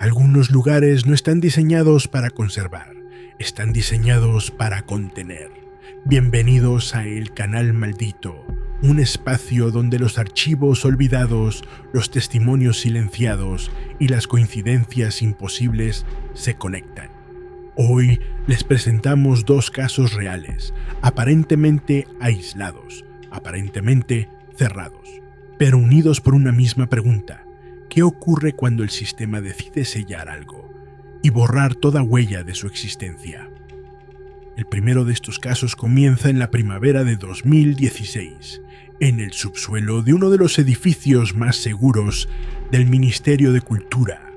Algunos lugares no están diseñados para conservar, están diseñados para contener. Bienvenidos a El Canal Maldito, un espacio donde los archivos olvidados, los testimonios silenciados y las coincidencias imposibles se conectan. Hoy les presentamos dos casos reales, aparentemente aislados, aparentemente cerrados, pero unidos por una misma pregunta. ¿Qué ocurre cuando el sistema decide sellar algo y borrar toda huella de su existencia? El primero de estos casos comienza en la primavera de 2016, en el subsuelo de uno de los edificios más seguros del Ministerio de Cultura,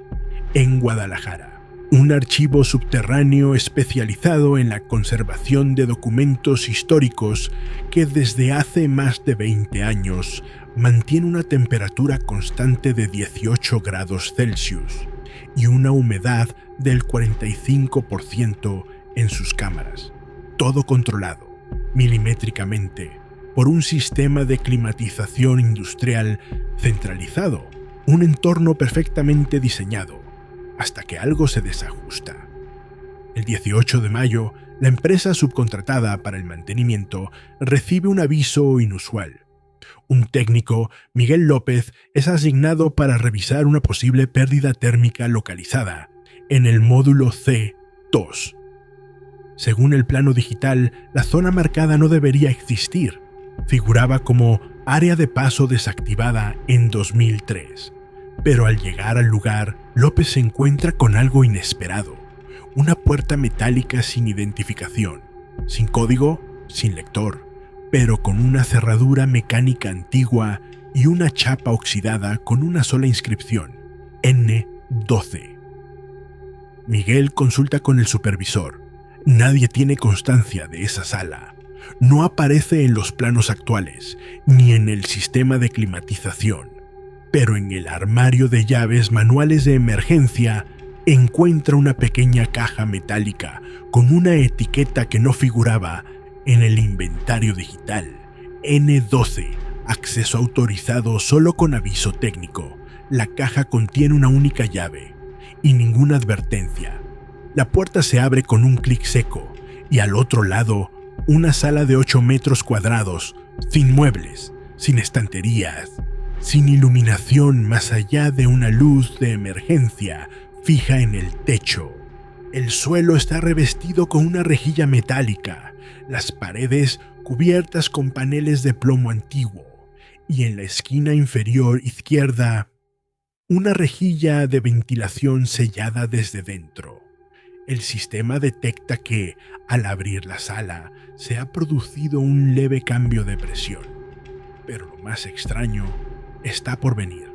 en Guadalajara. Un archivo subterráneo especializado en la conservación de documentos históricos que desde hace más de 20 años mantiene una temperatura constante de 18 grados Celsius y una humedad del 45% en sus cámaras. Todo controlado, milimétricamente, por un sistema de climatización industrial centralizado, un entorno perfectamente diseñado, hasta que algo se desajusta. El 18 de mayo, la empresa subcontratada para el mantenimiento recibe un aviso inusual. Un técnico, Miguel López, es asignado para revisar una posible pérdida térmica localizada en el módulo C2. Según el plano digital, la zona marcada no debería existir. Figuraba como área de paso desactivada en 2003. Pero al llegar al lugar, López se encuentra con algo inesperado. Una puerta metálica sin identificación, sin código, sin lector, pero con una cerradura mecánica antigua y una chapa oxidada con una sola inscripción, N12. Miguel consulta con el supervisor. Nadie tiene constancia de esa sala. No aparece en los planos actuales, ni en el sistema de climatización. Pero en el armario de llaves manuales de emergencia encuentra una pequeña caja metálica con una etiqueta que no figuraba en el inventario digital. N12, acceso autorizado solo con aviso técnico. La caja contiene una única llave y ninguna advertencia. La puerta se abre con un clic seco y al otro lado, una sala de 8 metros cuadrados, sin muebles, sin estanterías, sin iluminación más allá de una luz de emergencia fija en el techo. El suelo está revestido con una rejilla metálica, las paredes cubiertas con paneles de plomo antiguo, y en la esquina inferior izquierda, una rejilla de ventilación sellada desde dentro. El sistema detecta que, al abrir la sala, se ha producido un leve cambio de presión. Pero lo más extraño está por venir.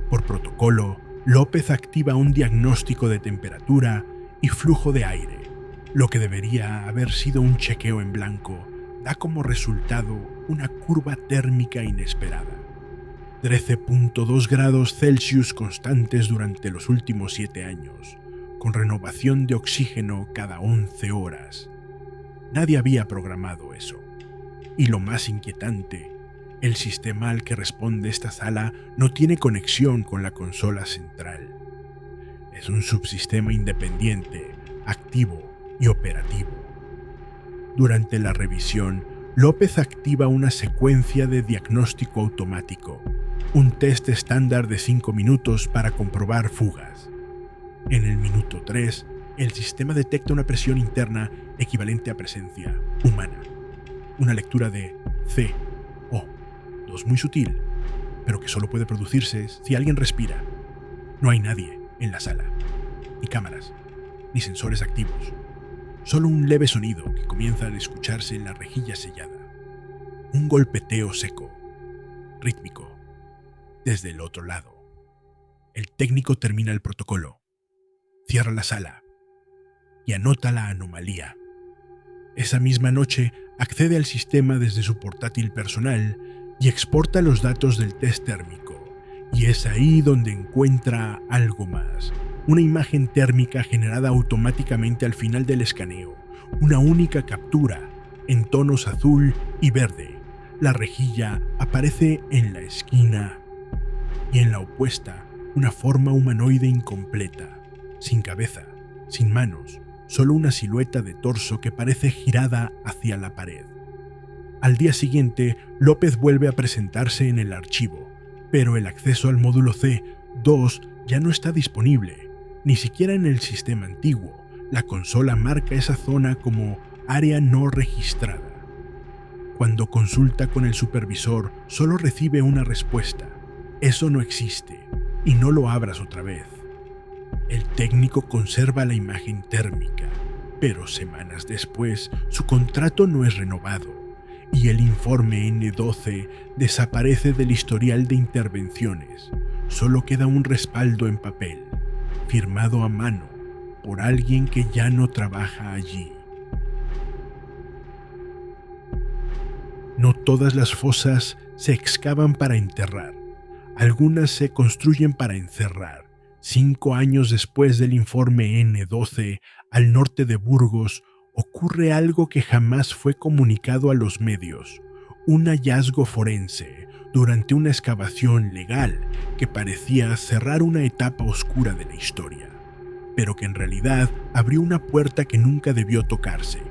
Por protocolo, López activa un diagnóstico de temperatura y flujo de aire. Lo que debería haber sido un chequeo en blanco da como resultado una curva térmica inesperada. 13.2 grados Celsius constantes durante los últimos 7 años, con renovación de oxígeno cada 11 horas. Nadie había programado eso. Y lo más inquietante, el sistema al que responde esta sala no tiene conexión con la consola central. Es un subsistema independiente, activo y operativo. Durante la revisión, López activa una secuencia de diagnóstico automático, un test estándar de 5 minutos para comprobar fugas. En el minuto 3, el sistema detecta una presión interna equivalente a presencia humana, una lectura de CO2 muy sutil, pero que solo puede producirse si alguien respira. No hay nadie en la sala, ni cámaras, ni sensores activos. Solo un leve sonido que comienza al escucharse en la rejilla sellada. Un golpeteo seco, rítmico, desde el otro lado. El técnico termina el protocolo, cierra la sala y anota la anomalía. Esa misma noche accede al sistema desde su portátil personal y exporta los datos del test térmico. Y es ahí donde encuentra algo más. Una imagen térmica generada automáticamente al final del escaneo. Una única captura, en tonos azul y verde. La rejilla aparece en la esquina y en la opuesta, una forma humanoide incompleta. sin cabeza, sin manos, solo una silueta de torso que parece girada hacia la pared. Al día siguiente, López vuelve a presentarse en el archivo, pero el acceso al módulo C2 ya no está disponible, ni siquiera en el sistema antiguo. La consola marca esa zona como área no registrada. Cuando consulta con el supervisor, solo recibe una respuesta: eso no existe, y no lo abras otra vez. El técnico conserva la imagen térmica, pero semanas después su contrato no es renovado y el informe N12 desaparece del historial de intervenciones. Solo queda un respaldo en papel, firmado a mano por alguien que ya no trabaja allí. No todas las fosas se excavan para enterrar, algunas se construyen para encerrar. 5 años después del informe N12, al norte de Burgos, ocurre algo que jamás fue comunicado a los medios: un hallazgo forense durante una excavación legal que parecía cerrar una etapa oscura de la historia, pero que en realidad abrió una puerta que nunca debió tocarse.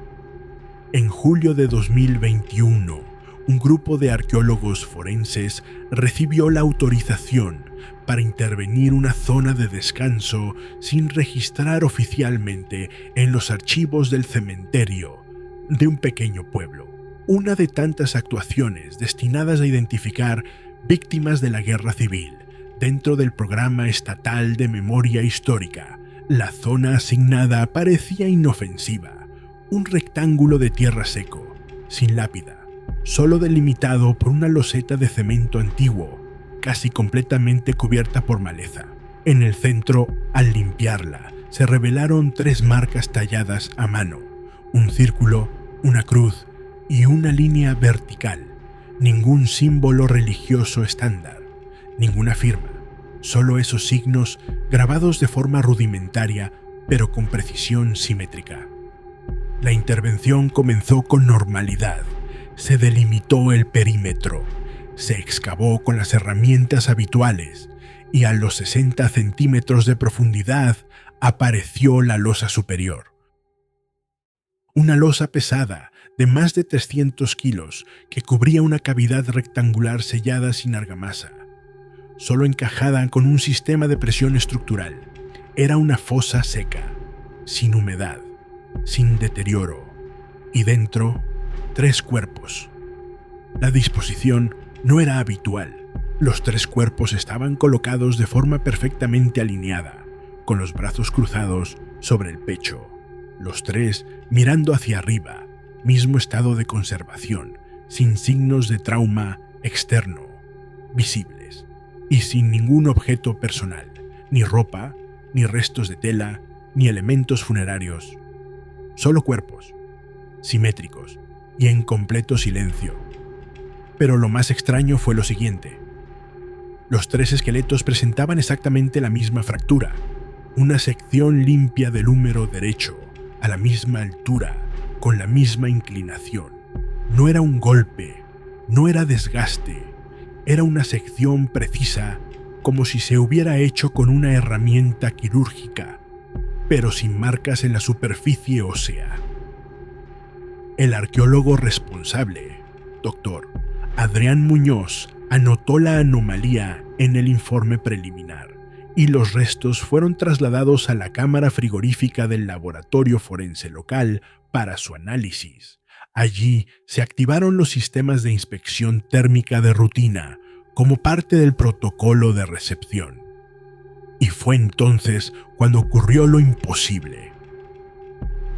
En julio de 2021, un grupo de arqueólogos forenses recibió la autorización para intervenir una zona de descanso sin registrar oficialmente en los archivos del cementerio de un pequeño pueblo. Una de tantas actuaciones destinadas a identificar víctimas de la guerra civil dentro del programa estatal de memoria histórica. La zona asignada parecía inofensiva: un rectángulo de tierra seco, sin lápida, solo delimitado por una loseta de cemento antiguo, casi completamente cubierta por maleza. En el centro, al limpiarla, se revelaron 3 marcas talladas a mano: un círculo, una cruz y una línea vertical. Ningún símbolo religioso estándar, ninguna firma, solo esos signos grabados de forma rudimentaria pero con precisión simétrica. La intervención comenzó con normalidad. Se delimitó el perímetro, se excavó con las herramientas habituales y a los 60 centímetros de profundidad apareció la losa superior. Una losa pesada de más de 300 kilos que cubría una cavidad rectangular sellada sin argamasa, solo encajada con un sistema de presión estructural. Era una fosa seca, sin humedad, sin deterioro, y dentro 3 cuerpos. La disposición no era habitual. Los 3 cuerpos estaban colocados de forma perfectamente alineada, con los brazos cruzados sobre el pecho, los 3 mirando hacia arriba, mismo estado de conservación, sin signos de trauma externo visibles, y sin ningún objeto personal, ni ropa, ni restos de tela, ni elementos funerarios. Solo cuerpos, simétricos y en completo silencio. Pero lo más extraño fue lo siguiente: los 3 esqueletos presentaban exactamente la misma fractura, una sección limpia del húmero derecho, a la misma altura, con la misma inclinación. No era un golpe, no era desgaste, era una sección precisa, como si se hubiera hecho con una herramienta quirúrgica, pero sin marcas en la superficie ósea. El arqueólogo responsable, Dr. Adrián Muñoz, anotó la anomalía en el informe preliminar y los restos fueron trasladados a la cámara frigorífica del laboratorio forense local para su análisis. Allí se activaron los sistemas de inspección térmica de rutina como parte del protocolo de recepción. Y fue entonces cuando ocurrió lo imposible.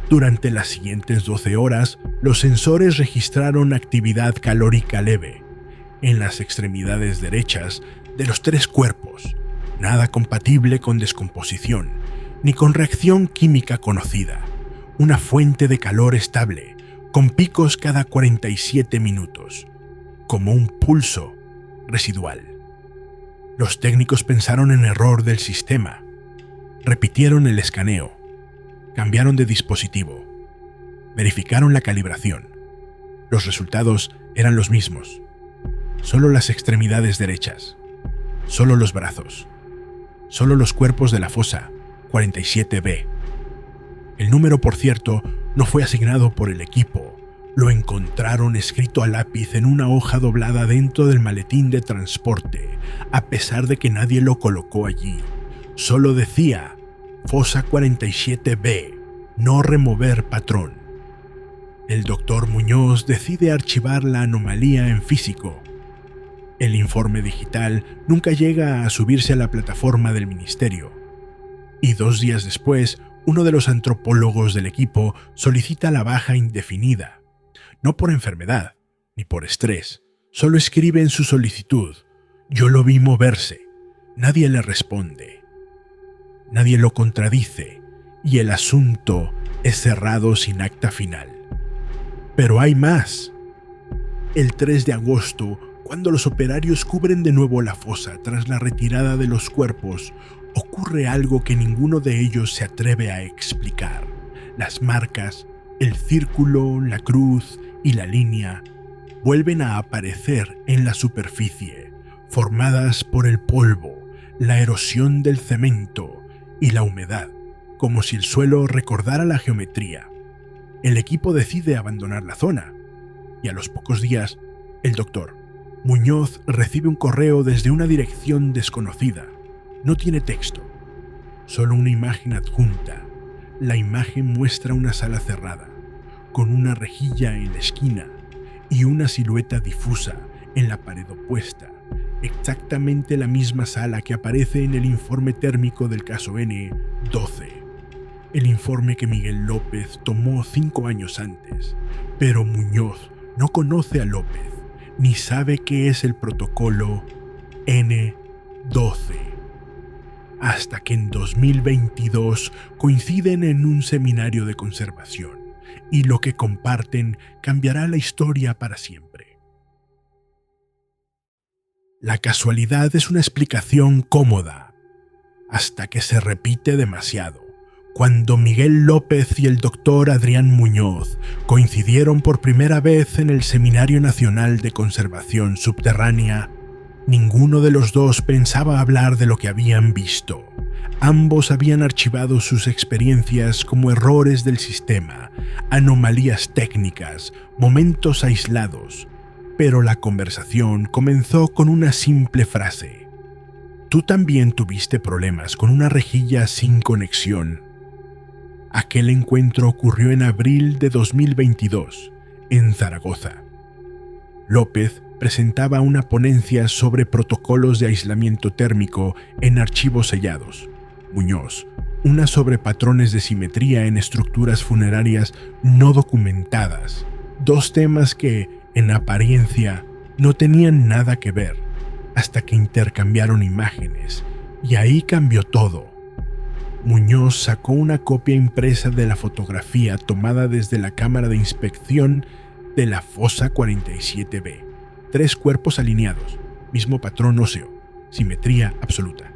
Durante las siguientes 12 horas, los sensores registraron actividad calórica leve en las extremidades derechas de los 3 cuerpos, nada compatible con descomposición, ni con reacción química conocida. Una fuente de calor estable, con picos cada 47 minutos, como un pulso residual. Los técnicos pensaron en error del sistema. Repitieron el escaneo, cambiaron de dispositivo, verificaron la calibración. Los resultados eran los mismos. Solo las extremidades derechas, solo los brazos, solo los cuerpos de la fosa 47B. El número, por cierto, no fue asignado por el equipo. Lo encontraron escrito a lápiz en una hoja doblada dentro del maletín de transporte, a pesar de que nadie lo colocó allí. Solo decía Fosa 47B, no remover patrón. El doctor Muñoz decide archivar la anomalía en físico. El informe digital nunca llega a subirse a la plataforma del ministerio. Y 2 días después, uno de los antropólogos del equipo solicita la baja indefinida. No por enfermedad, ni por estrés. Solo escribe en su solicitud: yo lo vi moverse. Nadie le responde. Nadie lo contradice, y el asunto es cerrado sin acta final. Pero hay más. El 3 de agosto, cuando los operarios cubren de nuevo la fosa tras la retirada de los cuerpos, ocurre algo que ninguno de ellos se atreve a explicar. Las marcas, el círculo, la cruz y la línea vuelven a aparecer en la superficie, formadas por el polvo, la erosión del cemento y la humedad, como si el suelo recordara la geometría. El equipo decide abandonar la zona, y a los pocos días, el doctor Muñoz recibe un correo desde una dirección desconocida. No tiene texto, solo una imagen adjunta. La imagen muestra una sala cerrada, con una rejilla en la esquina y una silueta difusa en la pared opuesta, exactamente la misma sala que aparece en el informe térmico del caso N12, el informe que Miguel López tomó 5 años antes. Pero Muñoz no conoce a López, ni sabe qué es el protocolo N12, hasta que en 2022 coinciden en un seminario de conservación, y lo que comparten cambiará la historia para siempre. La casualidad es una explicación cómoda, hasta que se repite demasiado. Cuando Miguel López y el doctor Adrián Muñoz coincidieron por primera vez en el Seminario Nacional de Conservación Subterránea, ninguno de los dos pensaba hablar de lo que habían visto. Ambos habían archivado sus experiencias como errores del sistema, anomalías técnicas, momentos aislados. Pero la conversación comenzó con una simple frase: «¿Tú también tuviste problemas con una rejilla sin conexión?» Aquel encuentro ocurrió en abril de 2022, en Zaragoza. López presentaba una ponencia sobre protocolos de aislamiento térmico en archivos sellados. Muñoz, una sobre patrones de simetría en estructuras funerarias no documentadas. 2 temas que, en apariencia, no tenían nada que ver, hasta que intercambiaron imágenes, y ahí cambió todo. Muñoz sacó una copia impresa de la fotografía tomada desde la cámara de inspección de la fosa 47B. 3 cuerpos alineados, mismo patrón óseo, simetría absoluta.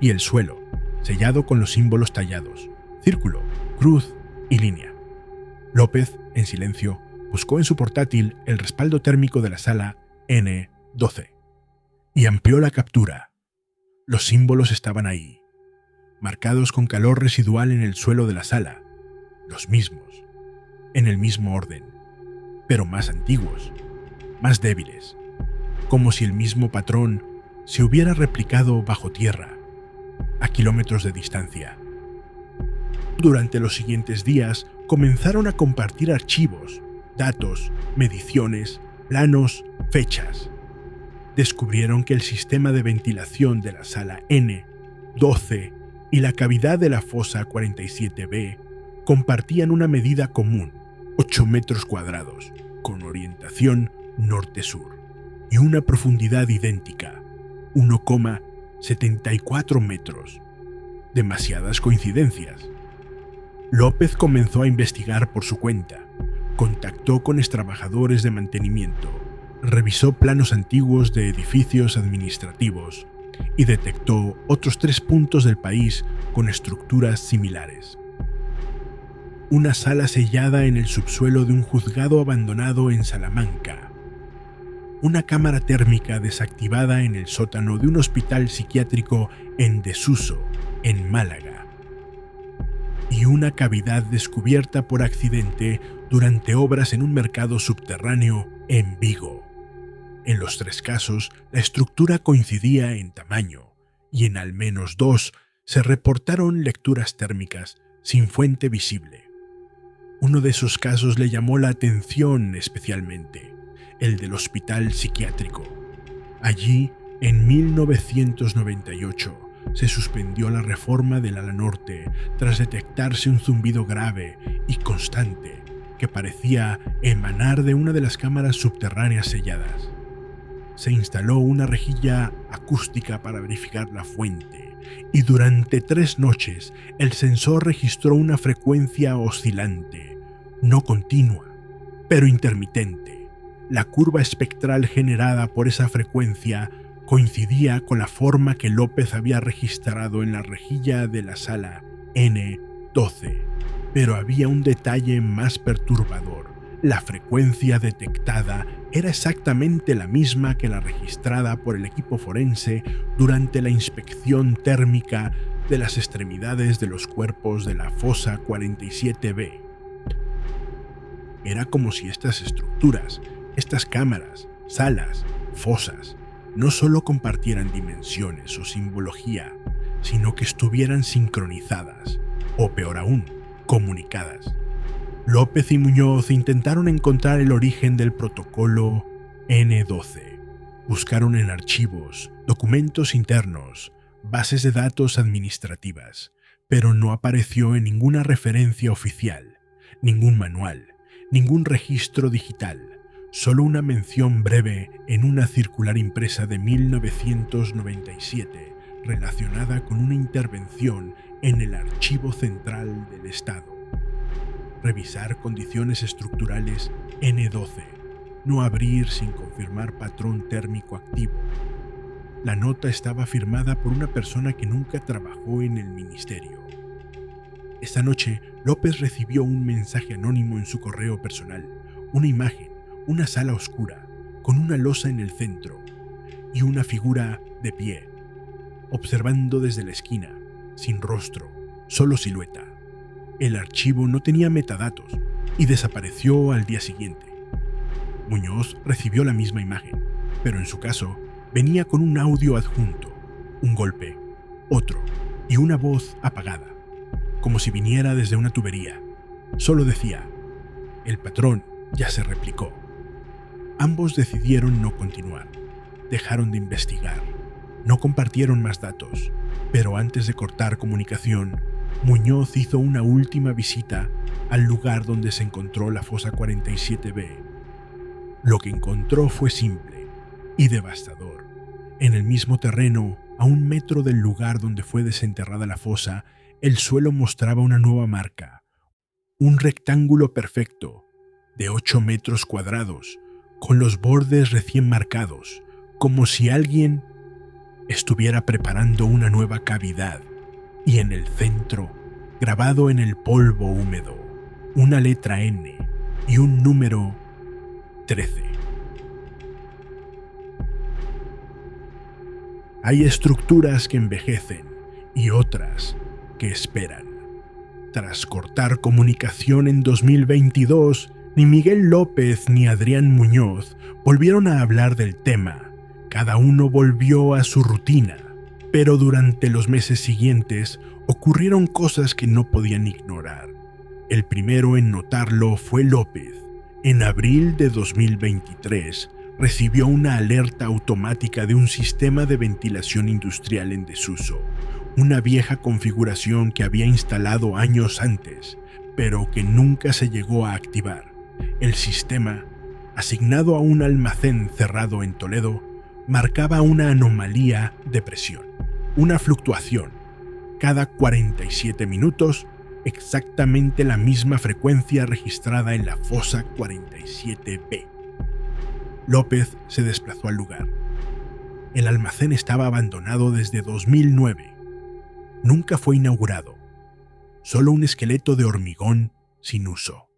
Y el suelo, sellado con los símbolos tallados, círculo, cruz y línea. López, en silencio, buscó en su portátil el respaldo térmico de la sala N12 y amplió la captura. Los símbolos estaban ahí, marcados con calor residual en el suelo de la sala, los mismos, en el mismo orden, pero más antiguos, más débiles, como si el mismo patrón se hubiera replicado bajo tierra, a kilómetros de distancia. Durante los siguientes días comenzaron a compartir archivos, datos, mediciones, planos, fechas. Descubrieron que el sistema de ventilación de la sala N12 y la cavidad de la fosa 47B compartían una medida común, 8 metros cuadrados, con orientación norte-sur, y una profundidad idéntica, 1,74 metros. Demasiadas coincidencias. López comenzó a investigar por su cuenta, contactó con extrabajadores de mantenimiento, revisó planos antiguos de edificios administrativos y detectó otros 3 puntos del país con estructuras similares. Una sala sellada en el subsuelo de un juzgado abandonado en Salamanca. Una cámara térmica desactivada en el sótano de un hospital psiquiátrico en desuso, en Málaga. y una cavidad descubierta por accidente durante obras en un mercado subterráneo en Vigo. En los 3 casos, la estructura coincidía en tamaño, y en al menos 2 se reportaron lecturas térmicas sin fuente visible. Uno de esos casos le llamó la atención especialmente, el del hospital psiquiátrico. Allí, en 1998, se suspendió la reforma del ala norte tras detectarse un zumbido grave y constante que parecía emanar de una de las cámaras subterráneas selladas. Se instaló una rejilla acústica para verificar la fuente y durante 3 noches el sensor registró una frecuencia oscilante, no continua, pero intermitente. La curva espectral generada por esa frecuencia coincidía con la forma que López había registrado en la rejilla de la sala N12, pero había un detalle más perturbador. La frecuencia detectada era exactamente la misma que la registrada por el equipo forense durante la inspección térmica de las extremidades de los cuerpos de la fosa 47B. Era como si estas estructuras, estas cámaras, salas, fosas, no solo compartieran dimensiones o simbología, sino que estuvieran sincronizadas, o peor aún, comunicadas. López y Muñoz intentaron encontrar el origen del protocolo N12. Buscaron en archivos, documentos internos, bases de datos administrativas, pero no apareció en ninguna referencia oficial, ningún manual, ningún registro digital, solo una mención breve en una circular impresa de 1997 relacionada con una intervención en el Archivo Central del Estado. Revisar condiciones estructurales N12, no abrir sin confirmar patrón térmico activo. La nota estaba firmada por una persona que nunca trabajó en el ministerio. Esta noche, López recibió un mensaje anónimo en su correo personal, una imagen, una sala oscura, con una losa en el centro, y una figura de pie, observando desde la esquina, sin rostro, solo silueta. El archivo no tenía metadatos y desapareció al día siguiente. Muñoz recibió la misma imagen, pero en su caso venía con un audio adjunto, un golpe, otro y una voz apagada, como si viniera desde una tubería. Solo decía: el patrón ya se replicó. Ambos decidieron no continuar, dejaron de investigar, no compartieron más datos, pero antes de cortar comunicación, Muñoz hizo una última visita al lugar donde se encontró la fosa 47B. Lo que encontró fue simple y devastador. En el mismo terreno, a 1 metro del lugar donde fue desenterrada la fosa, el suelo mostraba una nueva marca, un rectángulo perfecto, de 8 metros cuadrados, con los bordes recién marcados, como si alguien estuviera preparando una nueva cavidad. Y en el centro, grabado en el polvo húmedo, una letra N y un número 13. Hay estructuras que envejecen y otras que esperan. Tras cortar comunicación en 2022, ni Miguel López ni Adrián Muñoz volvieron a hablar del tema. Cada uno volvió a su rutina. Pero durante los meses siguientes ocurrieron cosas que no podían ignorar. El primero en notarlo fue López. En abril de 2023 recibió una alerta automática de un sistema de ventilación industrial en desuso, una vieja configuración que había instalado años antes, pero que nunca se llegó a activar. El sistema, asignado a un almacén cerrado en Toledo, marcaba una anomalía de presión. Una fluctuación, cada 47 minutos, exactamente la misma frecuencia registrada en la fosa 47B. López se desplazó al lugar. El almacén estaba abandonado desde 2009. Nunca fue inaugurado. Solo un esqueleto de hormigón sin uso.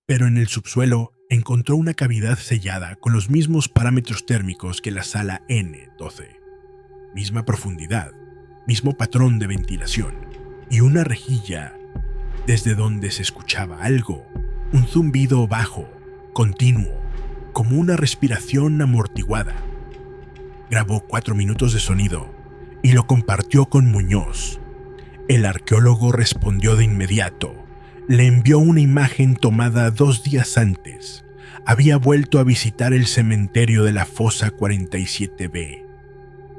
Pero en el subsuelo encontró una cavidad sellada con los mismos parámetros térmicos que la sala N12. Misma profundidad, mismo patrón de ventilación y una rejilla desde donde se escuchaba algo, un zumbido bajo, continuo, como una respiración amortiguada. Grabó 4 minutos de sonido y lo compartió con Muñoz. El arqueólogo respondió de inmediato. Le envió una imagen tomada 2 días antes. Había vuelto a visitar el cementerio de la Fosa 47B.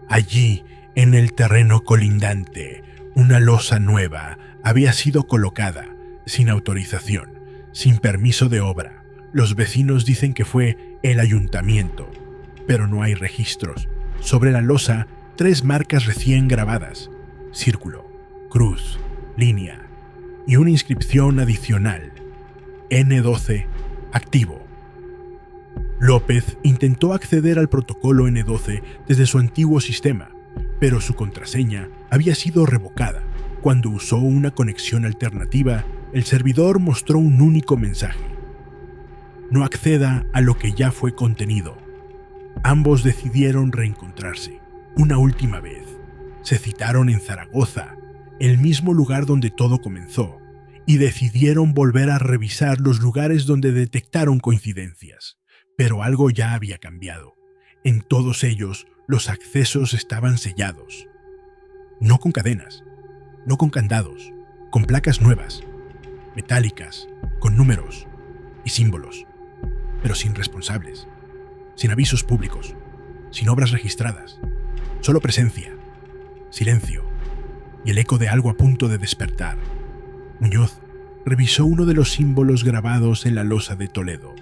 Allí, en el terreno colindante, una losa nueva había sido colocada, sin autorización, sin permiso de obra. Los vecinos dicen que fue el ayuntamiento, pero no hay registros. Sobre la losa, 3 marcas recién grabadas: círculo, cruz, línea, y una inscripción adicional: N12, activo. López intentó acceder al protocolo N12 desde su antiguo sistema, pero su contraseña había sido revocada. Cuando usó una conexión alternativa, el servidor mostró un único mensaje: no acceda a lo que ya fue contenido. Ambos decidieron reencontrarse una última vez. Se citaron en Zaragoza, el mismo lugar donde todo comenzó, y decidieron volver a revisar los lugares donde detectaron coincidencias. Pero algo ya había cambiado. En todos ellos, los accesos estaban sellados. No con cadenas, no con candados, con placas nuevas, metálicas, con números y símbolos, pero sin responsables, sin avisos públicos, sin obras registradas, solo presencia, silencio y el eco de algo a punto de despertar. Muñoz revisó uno de los símbolos grabados en la losa de Toledo,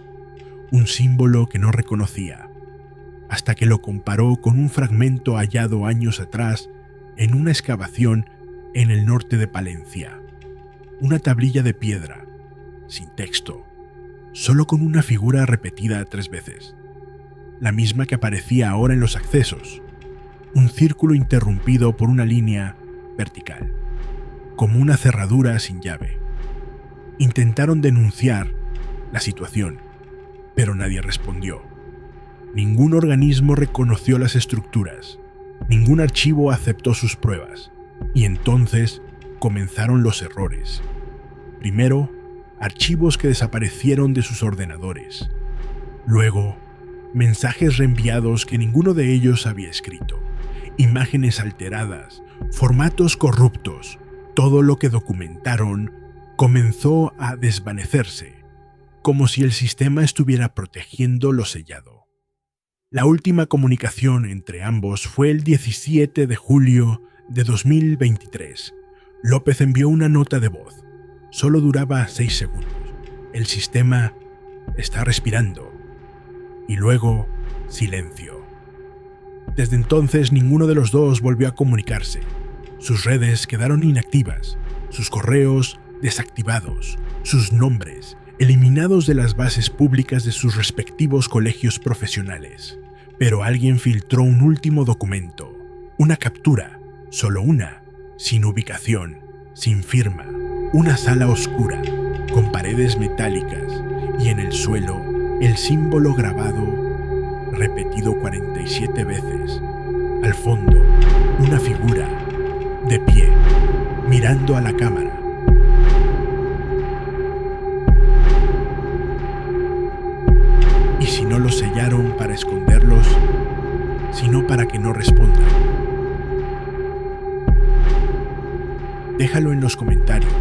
un símbolo que no reconocía, hasta que lo comparó con un fragmento hallado años atrás en una excavación en el norte de Palencia. Una tablilla de piedra, sin texto, solo con una figura repetida 3 veces, la misma que aparecía ahora en los accesos, un círculo interrumpido por una línea vertical, como una cerradura sin llave. Intentaron denunciar la situación, pero nadie respondió. Ningún organismo reconoció las estructuras, ningún archivo aceptó sus pruebas, y entonces comenzaron los errores. Primero, archivos que desaparecieron de sus ordenadores. Luego, mensajes reenviados que ninguno de ellos había escrito, imágenes alteradas, formatos corruptos. Todo lo que documentaron comenzó a desvanecerse, como si el sistema estuviera protegiendo lo sellado. La última comunicación entre ambos fue el 17 de julio de 2023. López envió una nota de voz. Solo duraba 6 segundos. El sistema está respirando. Y luego, silencio. Desde entonces ninguno de los dos volvió a comunicarse. Sus redes quedaron inactivas, sus correos desactivados, sus nombres eliminados de las bases públicas de sus respectivos colegios profesionales. Pero alguien filtró un último documento, una captura, solo una, sin ubicación, sin firma, una sala oscura, con paredes metálicas y en el suelo el símbolo grabado, repetido 47 veces. Al fondo, una figura, de pie, mirando a la cámara. Y si no los sellaron para esconderlos, sino para que no respondan. Déjalo en los comentarios.